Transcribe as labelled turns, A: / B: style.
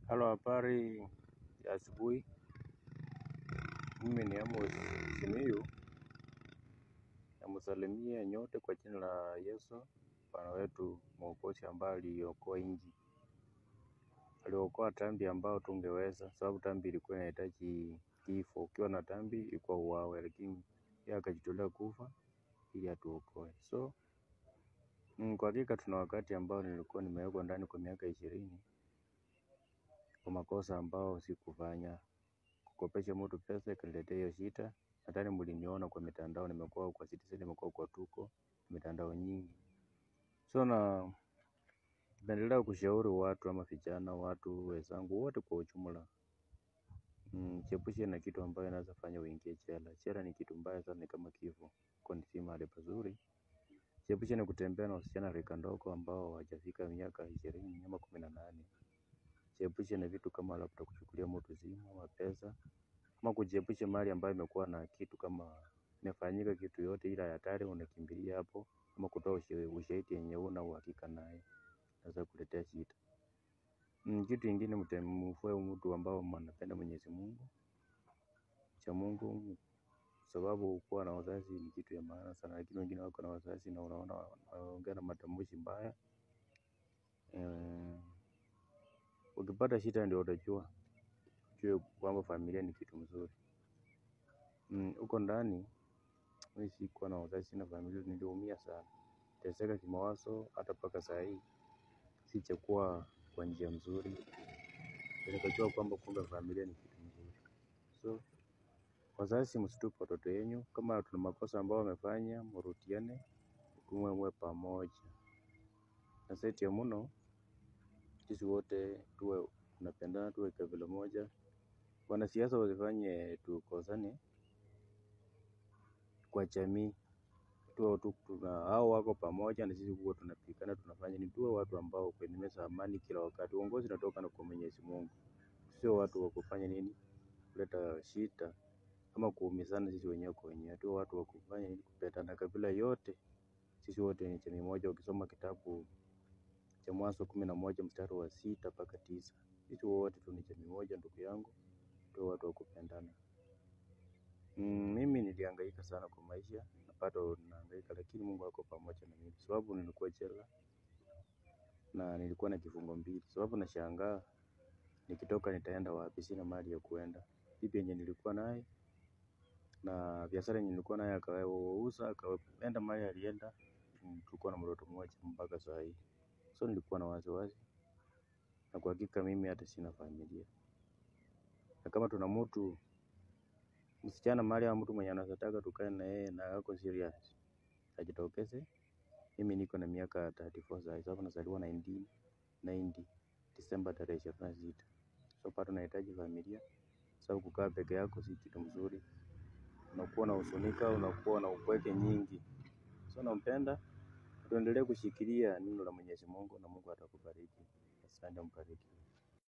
A: Halo, habari ya asubuhi. Mimi ni Amos Simiyu. Namsalimia nyote kwa jina la Yesu, Bwana wetu Mwokozi ambaye aliokoa nchi. Aliokoa dhambi ambao tungeweza, sababu dhambi ilikuwa inahitaji kifo. Ukiwa na dhambi ilikuwa uawe, lakini yeye akajitolea kufa ili atuokoe. So kwa hakika tuna wakati ambao nilikuwa nimewekwa ndani kwa miaka 20 kwa makosa ambao sikufanya. Kukopesha mtu pesa ikaniletea hiyo shida. Nadhani mliniona kwa mitandao, nimekuwa kwa Citizen, nimekuwa kwa Tuko, mitandao nyingi. So naendelea kushauri watu ama vijana, watu wenzangu wote kwa ujumla. Jiepushe na kitu ambayo inaweza fanya uingie jela. Jela ni kitu mbaya sana, ni kama kifo. Kwa si mahali pazuri. Jiepushe na kutembea na wasichana rika ndogo ambao hawajafika miaka 20 ama 18. Jiepushe na vitu kama labda kuchukulia mtu simu ama pesa. Ama kujiepusha mahali ambayo imekuwa na kitu kama imefanyika kitu yote ila hatari unakimbilia hapo, ama kutoa ushahidi yenye huna uhakika naye, inaweza kuletea shida. Kitu kingine, mfuate mtu ambao anapenda Mwenyezi Mungu, cha Mungu, sababu kuwa na wazazi ni kitu ya maana sana, lakini wengine wako na wazazi na unaona wanaongea na matamshi mbaya. Ukipata shida ndio utajua kwamba familia ni kitu mzuri. Huko ndani mimi sikuwa na wazazi, sina familia, niliumia sana. Teseka kimawazo, hata mpaka saa hii sijakuwa kwa njia mzuri. Nikajua kwamba kumbe familia ni kitu mzuri. So wazazi, msitupe watoto wenu. Kama tuna makosa ambao wamefanya, mrudiane, mwe pamoja. Na zaidi ya mno, sisi wote tuwe tunapendana, tuwe kabila moja. Wanasiasa wasifanye tukosane kwa jamii. Tuwe hao wako pamoja na sisi huwa tunapigana, tunafanya ni tuwe watu ambao kuendeleza amani kila wakati. Uongozi unatoka na kwa Mwenyezi Mungu. Sio watu wa kufanya nini, kuleta shida ama kuumizana sisi wenyewe kwa wenyewe. Tuwe watu wa kufanya nini, kupendana kabila yote. Sisi wote ni jamii moja. Ukisoma kitabu cha Mwanzo 11 mstari wa 6 mpaka 9. Sisi wote tu ni jamii moja, ndugu yangu. Tuwe watu wa kupendana. Mimi nilihangaika sana kwa maisha, na bado nahangaika, lakini Mungu ako pamoja na mimi. Sababu nilikuwa jela na nilikuwa na kifungo 2. Sababu nashangaa nikitoka nitaenda wapi, sina mahali ya kuenda. Bibi yenye nilikuwa naye na biashara yenye nilikuwa naye akauza, akaenda mahali alienda. Tulikuwa na mtoto mmoja mpaka saa hii. So nilikuwa na wasiwasi, na kwa hakika mimi hata sina familia. Na kama tuna mtu msichana mahali ya mtu mwenye anataka tukae na yeye na ako serious, ajitokeze. Mimi niko na miaka 34 sasa, sababu nazaliwa 1990 December 26. So bado nahitaji familia, sababu kukaa peke yako si kitu mzuri. Unakuwa na huzunika, unakuwa na upweke nyingi. So nampenda, tuendelee kushikilia neno la Mwenyezi Mungu na Mungu atakubariki. Asante, mbariki.